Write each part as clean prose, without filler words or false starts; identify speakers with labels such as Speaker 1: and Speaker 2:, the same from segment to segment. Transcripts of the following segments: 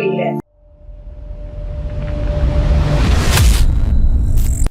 Speaker 1: गई है।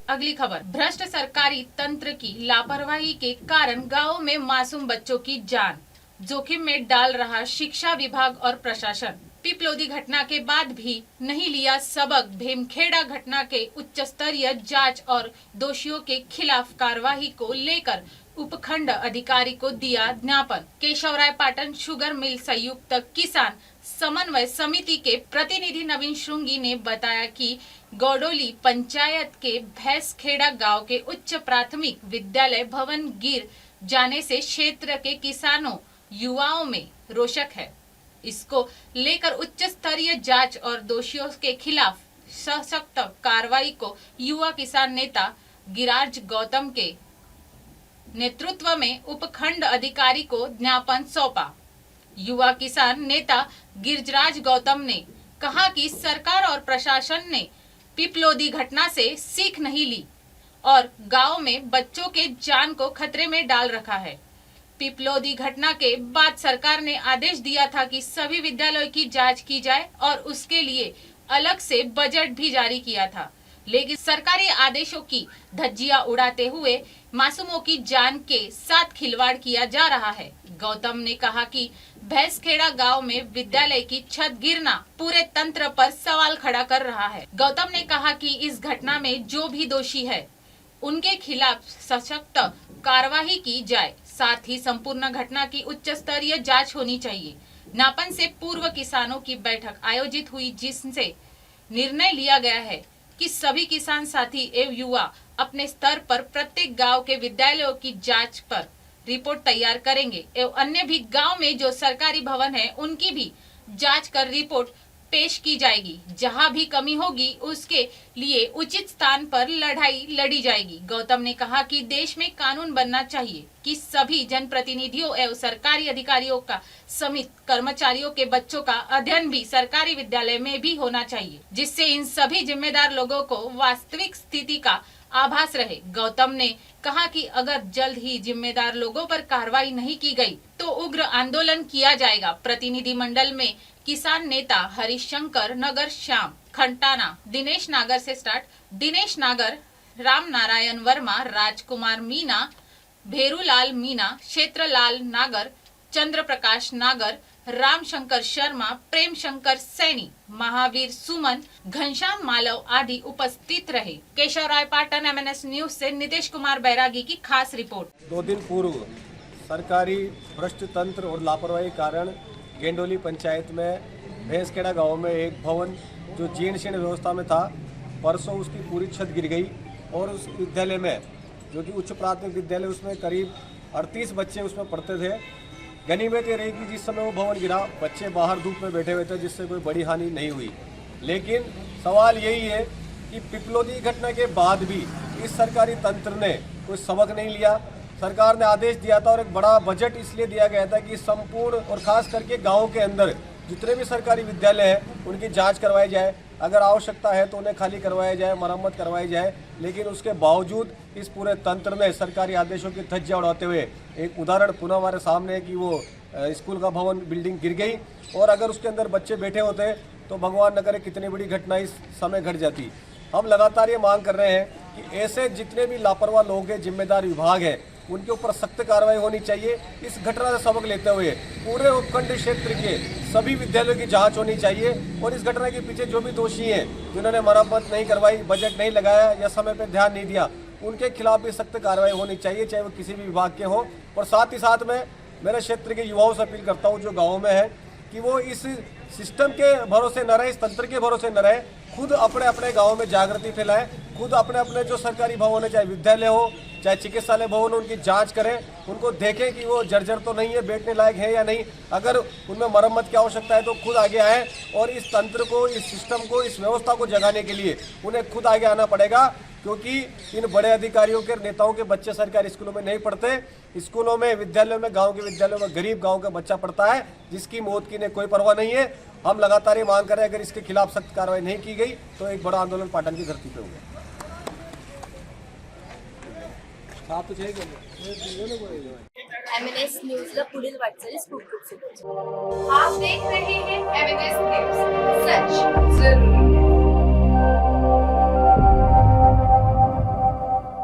Speaker 2: अगली खबर, भ्रष्ट सरकारी तंत्र की लापरवाही के कारण गांवों में मासूम बच्चों की जान जोखिम में डाल रहा शिक्षा विभाग और प्रशासन। पिपलोदी घटना के बाद भी नहीं लिया सबक। भीमखेड़ा घटना के उच्च स्तरीय जांच और दोषियों के खिलाफ कार्रवाई को लेकर उपखंड अधिकारी को दिया ज्ञापन। केशवराय पाटन शुगर मिल संयुक्त किसान समन्वय समिति के प्रतिनिधि नवीन श्रृंगी ने बताया कि गौडोली पंचायत के भैंसखेड़ा गांव के उच्च प्राथमिक विद्यालय भवन गिर जाने से क्षेत्र के किसानों युवाओं में रोषक है। इसको लेकर उच्च स्तरीय जांच और दोषियों के खिलाफ सशक्त कार्रवाई को युवा किसान नेता गिरिराज गौतम के नेतृत्व में उपखंड अधिकारी को ज्ञापन सौंपा। युवा किसान नेता गिरिराज गौतम ने कहा कि सरकार और प्रशासन ने पिपलोदी घटना से सीख नहीं ली और गांव में बच्चों के जान को खतरे में डाल रखा है। पिपलोदी घटना के बाद सरकार ने आदेश दिया था कि सभी विद्यालयों की जांच की जाए और उसके लिए अलग से बजट भी जारी किया था, लेकिन सरकारी आदेशों की धज्जियां उड़ाते हुए मासूमों की जान के साथ खिलवाड़ किया जा रहा है। गौतम ने कहा कि भैंसखेड़ा गांव में विद्यालय की छत गिरना पूरे तंत्र पर सवाल खड़ा कर रहा है। गौतम ने कहा कि इस घटना में जो भी दोषी है उनके खिलाफ सशक्त कार्रवाई की जाए, साथ ही संपूर्ण घटना की उच्च स्तरीय जांच होनी चाहिए। ज्ञापन से पूर्व किसानों की बैठक आयोजित हुई जिससे निर्णय लिया गया है कि सभी किसान साथी एवं युवा अपने स्तर पर प्रत्येक गांव के विद्यालयों की जांच पर रिपोर्ट तैयार करेंगे एवं अन्य भी गांव में जो सरकारी भवन है उनकी भी जांच कर रिपोर्ट पेश की जाएगी। जहां भी कमी होगी उसके लिए उचित स्थान पर लड़ाई लड़ी जाएगी। गौतम ने कहा कि देश में कानून बनना चाहिए कि सभी जनप्रतिनिधियों एवं सरकारी अधिकारियों का समेत कर्मचारियों के बच्चों का अध्ययन भी सरकारी विद्यालय में भी होना चाहिए, जिससे इन सभी जिम्मेदार लोगों को वास्तविक स्थिति का आभास रहे। गौतम ने कहा कि अगर जल्द ही जिम्मेदार लोगों पर कार्रवाई नहीं की गई तो उग्र आंदोलन किया जाएगा। प्रतिनिधि मंडल में किसान नेता हरिशंकर नगर, श्याम खंटाना, दिनेश नागर से स्टार्ट, दिनेश नागर, राम नारायण वर्मा, राजकुमार मीना, भेरूलाल मीना, क्षेत्रलाल नागर, चंद्र प्रकाश नागर, राम शंकर शर्मा, प्रेम शंकर सैनी, महावीर सुमन, घनश्याम मालव आदि उपस्थित रहे। केशवराय पाटन, MNS न्यूज से नितेश कुमार बैरागी की खास रिपोर्ट।
Speaker 3: 2 दिन पूर्व सरकारी भ्रष्ट तंत्र और लापरवाही कारण गेंडोली पंचायत में भैंसखेड़ा गांव में एक भवन जो जीर्ण शीर्ण व्यवस्था में था, परसों उसकी पूरी छत गिर गई और उस विद्यालय में जो कि उच्च प्राथमिक विद्यालय उसमें करीब 38 बच्चे उसमें पढ़ते थे। गनीमत ये रही कि जिस समय वो भवन गिरा बच्चे बाहर धूप में बैठे हुए थे, जिससे कोई बड़ी हानि नहीं हुई। लेकिन सवाल यही है कि पिपलोदी घटना के बाद भी इस सरकारी तंत्र ने कोई सबक नहीं लिया। सरकार ने आदेश दिया था और एक बड़ा बजट इसलिए दिया गया था कि संपूर्ण और खास करके गाँव के अंदर जितने भी सरकारी विद्यालय हैं उनकी जांच करवाई जाए, अगर आवश्यकता है तो उन्हें खाली करवाया जाए, मरम्मत करवाई जाए। लेकिन उसके बावजूद इस पूरे तंत्र ने सरकारी आदेशों की धज्जियां उड़ाते हुए एक उदाहरण पुनः हमारे सामने है कि वो स्कूल का भवन बिल्डिंग गिर गई और अगर उसके अंदर बच्चे बैठे होते तो भगवान न करे कितनी बड़ी घटना इस समय घट जाती। हम लगातार ये मांग कर रहे हैं कि ऐसे जितने भी लापरवाह लोग हैं, जिम्मेदार विभाग है, उनके ऊपर सख्त कार्रवाई होनी चाहिए। इस घटना से सबक लेते हुए पूरे उपखंड क्षेत्र के सभी विद्यालयों की जांच होनी चाहिए और इस घटना के पीछे जो भी दोषी हैं, जिन्होंने मरम्मत नहीं करवाई, बजट नहीं लगाया या समय पर ध्यान नहीं दिया, उनके खिलाफ भी सख्त कार्रवाई होनी चाहिए, चाहे वो किसी भी विभाग के हों। और साथ ही साथ में मेरे क्षेत्र के युवाओं से अपील करता हूँ जो गाँव में है कि वो इस सिस्टम के भरोसे न रहे, इस तंत्र के भरोसे न रहे, खुद अपने अपने गाँव में जागृति फैलाएं, खुद अपने अपने जो सरकारी भवन है, चाहे विद्यालय हो चाहे चिकित्सालय भवन, उनकी जांच करें, उनको देखें कि वो जर्जर तो नहीं है, बैठने लायक है या नहीं। अगर उनमें मरम्मत की आवश्यकता है तो खुद आगे आए और इस तंत्र को, इस सिस्टम को, इस व्यवस्था को जगाने के लिए उन्हें खुद आगे आना पड़ेगा, क्योंकि इन बड़े अधिकारियों के, नेताओं के बच्चे सरकारी स्कूलों में नहीं पढ़ते। स्कूलों में, विद्यालयों में, गाँव के विद्यालयों में गरीब गाँव का बच्चा पढ़ता है जिसकी मौत की इन्हें कोई परवाह नहीं है। हम लगातार ये मांग कर रहे हैं, अगर इसके खिलाफ सख्त कार्रवाई नहीं की गई तो एक बड़ा आंदोलन पाटन की धरती पे होगा।
Speaker 1: MNS न्यूजला पुढील वाटचालीस खूप खूप शुभेच्छा.
Speaker 4: आप देख रहे हैं एमएनएस न्यूज सच